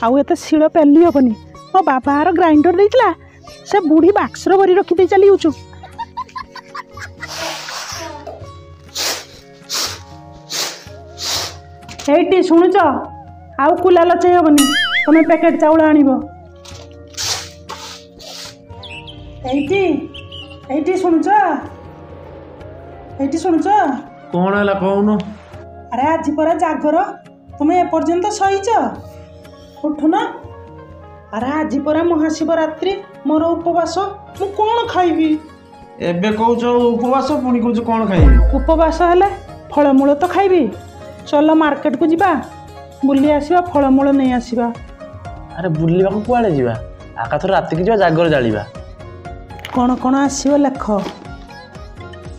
आउ एत शिल पेली हेनी मो बाबार ग्राइंडर देता से बुढ़ी बाक्सर भरी रखी चली जाऊँ एटी शुणुच आउ कुला लचई हेनी तुम पैकेट चाउल आनिब एटी शुणुच कौन है कौन? अरे आज परा जागर तुम्हें एपर्यंत सहीच उठुन। अरे आज परा महाशिवरात्रि मोर उपवास मु कौन खाइबी एबे कहूच उपवास पुणी कहूच कौन खाइबी? उपवास हेले फलमूल तो खाइबी। चल मार्केट को जीवा बुली आसीबा फलमूल नहीं आसीबा। अरे बुलवा को कुआड़े जीवा आका थोर राति की जीवा जागर जालिबा कौन कौन आसीबो लेख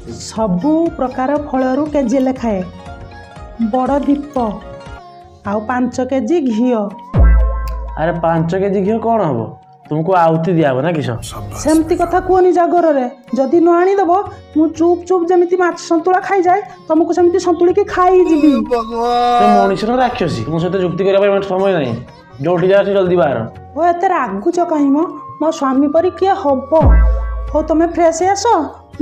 सबु प्रकार फलरू केजी लेखाए बड़ दीप आउ 5 केजी घी। अरे 5 केजी घी कौन हम तुमको आउती दिया ना किस सेमती कथा कहनी जागर रे जदि न आनीदेव मु चुप चुप जमी माछ सतुला खाई जाए तुमको सेमती सतुड़ी की खाई जीवी। मनीष राक्षसी तुम सहित जुक्ति करने समय नहीं जोटी जा जल्दी बाहर ओ एते रागुच कहीं मो स्वामी परी किए हम हो तुम फ्रेश आस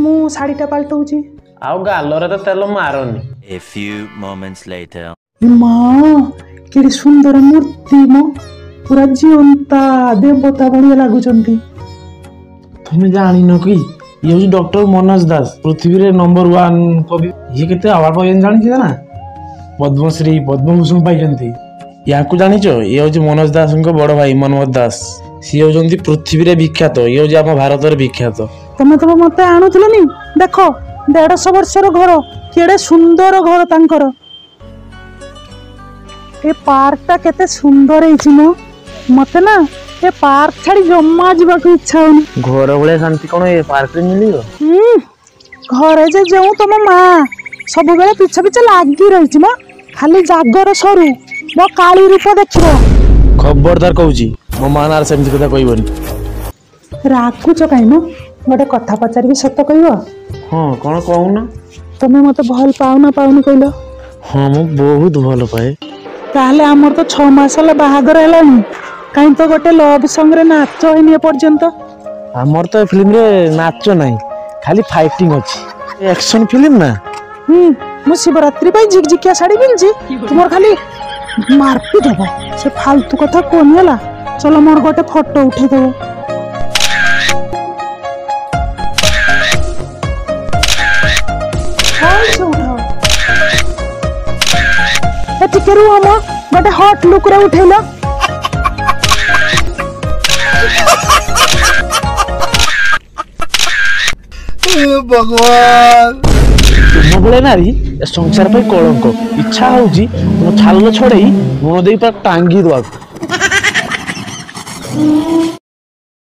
मु शाढ़ीटा पलटाऊँ आउ गालरे तो तेल मारनी। A few moments later. माँ कि सुंदर मूर्ति मो पूरा जीवंता देवता भाया लगुच। तुम्हें जान कि ये हूँ डॉक्टर मनोज दास पृथ्वी रे नंबर 1 कवि। ये केते अवार्ड पाई जानी ना पद्मश्री पद्मभूषण पाई या जानिच ये हूँ मनोज दास बड़ भाई मनोज दास सी होती पृथ्वी रे विख्यात ये हूँ आम भारत विख्यात। तुम तो मत आणुनी देख 150 वर्षर घर केड़े सुंदर घर तांकर ए पार्कटा केते सुंदर है मत ना ए पार्क छाड़ी जम्मा जीवा को इच्छा होनी। घर भाया शांति कौन ये पार्क रे मिलियो घरे जे जो तुम माँ सब बेले पिछे पिछे लगी रही म खाली जागर सरू मो काली रूप देखिबो। खबरदार कहूची मो मां नार सेमती कथा कहबनी। रागुच कहीं म गोटे कथा पचारि सत कहब। हाँ कौन कहूना तुम मत भल पाउना पाउनी कहल। हाँ मु बहुत भल पाए। ताहले आमर तो 6 मास बाहागर है कहीं तो गोटे लव सॉन्ग रे नाच है पर्यंत। आमर तो फिल्म रे नाच नहीं खाली फाइटिंग अच्छी एक्शन फिल्म ना। मु शिवरात्रि पाई झिकझिकिया साड़ी पिंची तुमर खाली मारपीट हम से फालतू कथा कोनी हला। चलो मोर गोटे फोटो उठे देबो। टिके रुह हम गोटे हॉट लुक रे उठेलो। भगवान तुम बोले नारी संसार पे कलंक इच्छा होची तुम छाल छड़े गुण दे टांगी दवा।